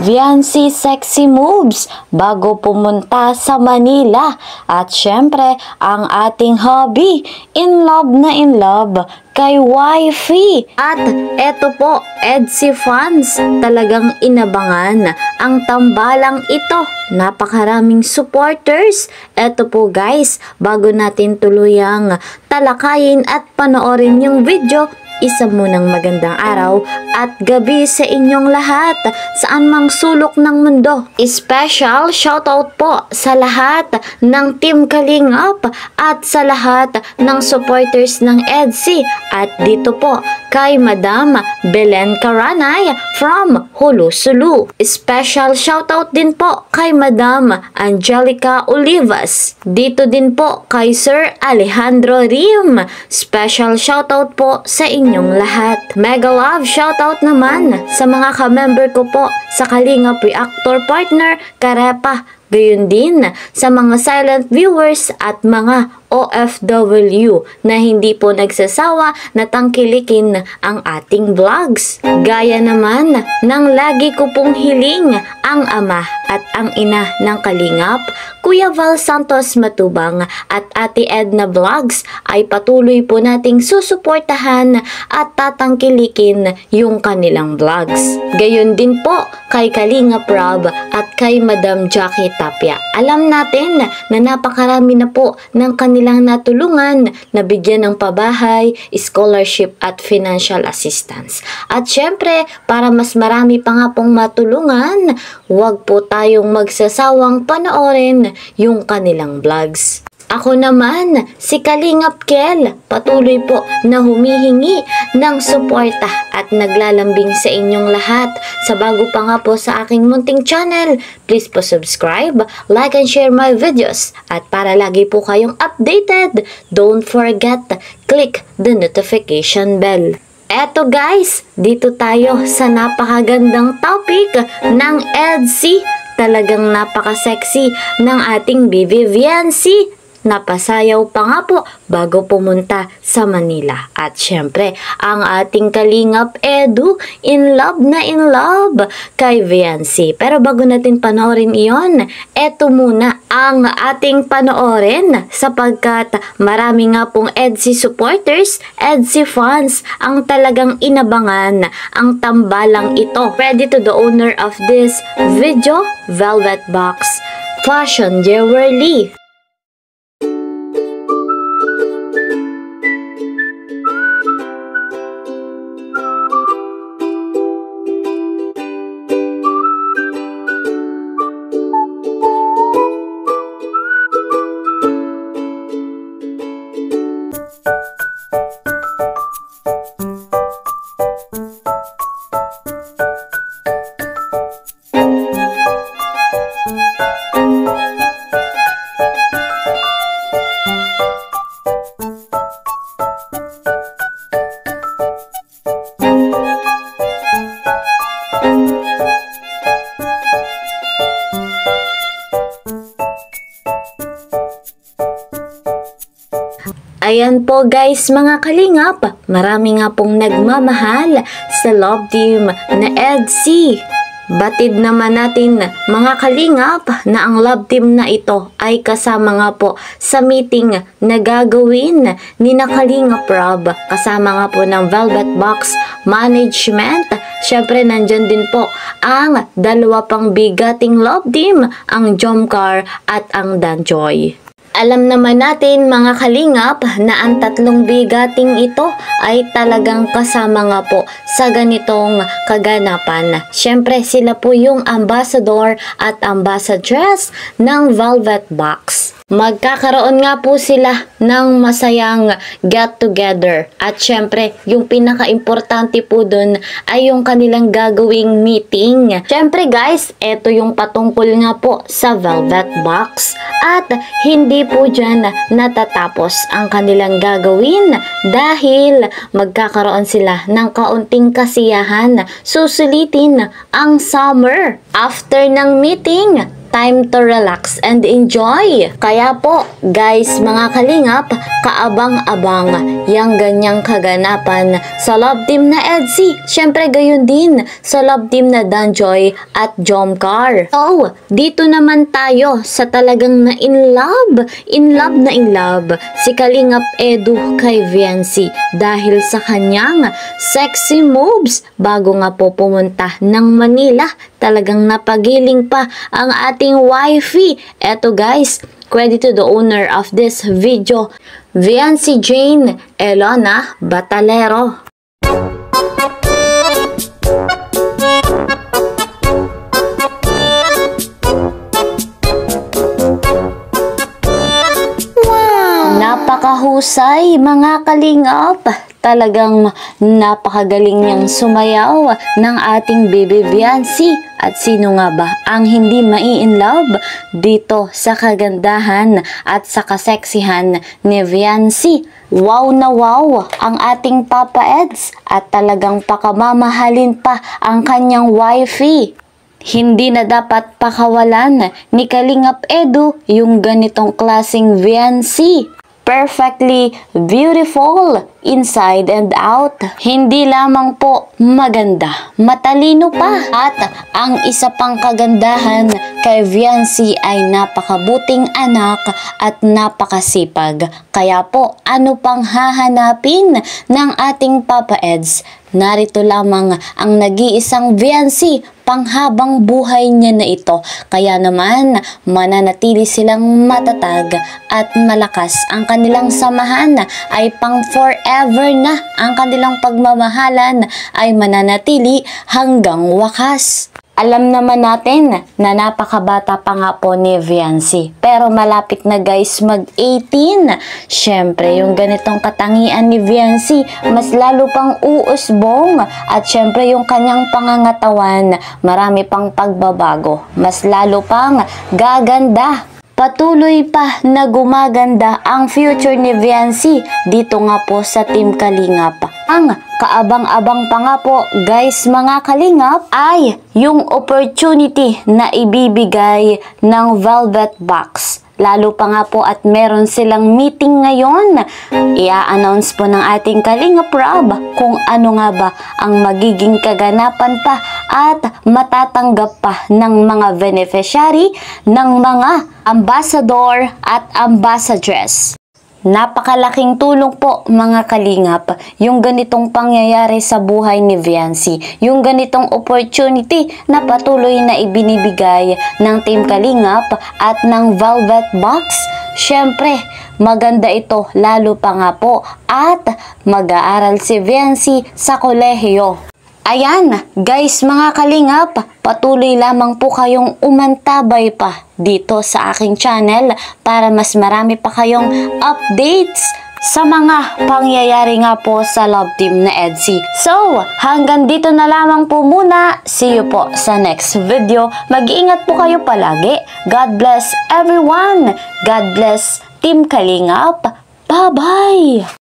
Viancy sexy moves bago pumunta sa Manila. At syempre, ang ating hobby, in love kay wifey. At eto po, EDSI fans, talagang inabangan ang tambalang ito. Napakaraming supporters. Eto po guys, bago natin tuluyang talakayin at panoorin yung video, isa munang magandang araw at gabi sa inyong lahat, saan mang sulok ng mundo. Special shoutout po sa lahat ng Team Kalingap at sa lahat ng supporters ng EDSI. At dito po kay Madam Belen Caranay from Hulusulu. Special shoutout din po kay Madam Angelica Olivas. Dito din po kay Sir Alejandro Rim. Special shoutout po sa inyong lahat. Mega love shoutout naman sa mga ka-member ko po sa Kalingap Reactor Partner Karepa. Gayon din sa mga silent viewers at mga OFW na hindi po nagsasawa na tangkilikin ang ating vlogs. Gaya naman ng lagi ko pong hiling, ang ama at ang ina ng Kalingap, Kuya Val Santos Matubang at Ate Edna Vlogs, ay patuloy po nating susuportahan at tatangkilikin yung kanilang vlogs. Gayon din po kay Kalingap Rob at kay Madam Jackie Tapia. Alam natin na napakarami na po ng kanilang natulungan na bigyan ng pabahay, scholarship at financial assistance. At syempre, para mas marami pa nga pong matulungan, huwag po tayong magsasawang panoorin yung kanilang vlogs. Ako naman, si Kalingap Kel, patuloy po na humihingi ng suporta at naglalambing sa inyong lahat. Sa bago pa nga po sa aking munting channel, please po subscribe, like and share my videos. At para lagi po kayong updated, don't forget, click the notification bell. Eto guys, dito tayo sa napakagandang topic ng EDSI. Talagang napaka-sexy ng ating BB Viancy. Napasayaw pa nga po bago pumunta sa Manila. At syempre, ang ating Kalingap Edu, in love kay Viancy. Pero bago natin panoorin iyon, eto muna ang ating panoorin sapagkat marami nga pong EDSI supporters, EDSI fans ang talagang inabangan ang tambalang ito. Credit to the owner of this video, Velvet Box Fashion Jewelry. Ayan po guys mga Kalingap, marami nga pong nagmamahal sa love team na EDSI. Batid naman natin mga Kalingap na ang love team na ito ay kasama nga po sa meeting na gagawin ni na Kalingap Rob, kasama nga po ng Velvet Box Management. Syempre nandyan din po ang dalawa pang bigating love team, ang Jomcar at ang Danjoy. Alam naman natin mga Kalingap na ang tatlong bigating ito ay talagang kasama nga po sa ganitong kaganapan. Siyempre sila po yung ambassador at ambassadress ng Velvet Box. Magkakaroon nga po sila ng masayang get together. At syempre, yung pinaka-importante po dun ay yung kanilang gagawing meeting. Syempre guys, eto yung patungkol nga po sa Velvet Box. At hindi po dyan natatapos ang kanilang gagawin dahil magkakaroon sila ng kaunting kasiyahan. Susulitin ang summer. After ng meeting, time to relax and enjoy. Kaya po, guys, mga kalingap, kaabang-abang yang ganyang kaganapan sa love team na EDSI. Syempre, gayon din sa love team na Danjoy at Jomcar. So, dito naman tayo sa talagang na in love si Kalingap Edu kay Viancy dahil sa kanyang sexy moves bago nga po pumunta ng Manila. Talagang napagiling pa ang ating wifey. Eto guys, credit to the owner of this video, Viancy Jane Elona Batalero. Napakahusay mga kalingap. Talagang napakagaling niyang sumayaw ng ating baby Viancy. At sino nga ba ang hindi mai-inlove dito sa kagandahan at sa kaseksihan ni Viancy? Wow na wow ang ating Papa Eds at talagang pakamamahalin pa ang kanyang wifey. Hindi na dapat pakawalan ni Kalingap Edu yung ganitong klaseng Viancy. Perfectly beautiful inside and out. Hindi lamang po maganda, matalino pa. At ang isa pang kagandahan kay Viancy ay napakabuting anak at napakasipag. Kaya po, ano pang hahanapin ng ating Papa Eds? Narito lamang ang nag-iisang Viancy panghabang buhay niya na ito. Kaya naman, mananatili silang matatag at malakas. Ang kanilang samahan ay pang forever na. Ang kanilang pagmamahalan ay mananatili hanggang wakas. Alam naman natin na napakabata pa nga po ni Viancy. Pero malapit na guys mag-18. Syempre, yung ganitong katangian ni Viancy, mas lalo pang uusbong. At syempre, yung kanyang pangangatawan, marami pang pagbabago. Mas lalo pang gaganda. Patuloy pa na gumaganda ang future ni Viancy dito nga po sa Team Kalingap. Ang kaabang-abang pa nga po guys mga kalingap ay yung opportunity na ibibigay ng Velvet Box. Lalo pa nga po at meron silang meeting ngayon. I-announce po ng ating Kalingap Rob kung ano nga ba ang magiging kaganapan pa at matatanggap pa ng mga beneficiary, ng mga ambassador at ambassadress. Napakalaking tulong po mga kalingap yung ganitong pangyayari sa buhay ni Viancy. Yung ganitong opportunity na patuloy na ibinibigay ng Team Kalingap at ng Velvet Box. Syempre, maganda ito lalo pa nga po at mag-aaral si Viancy sa kolehiyo. Ayan, guys mga kalingap, patuloy lamang po kayong umantabay pa dito sa aking channel para mas marami pa kayong updates sa mga pangyayari nga po sa love team na EDSI. So, hanggang dito na lamang po muna. See you po sa next video. Mag-iingat po kayo palagi. God bless everyone. God bless Team Kalingap. Bye-bye!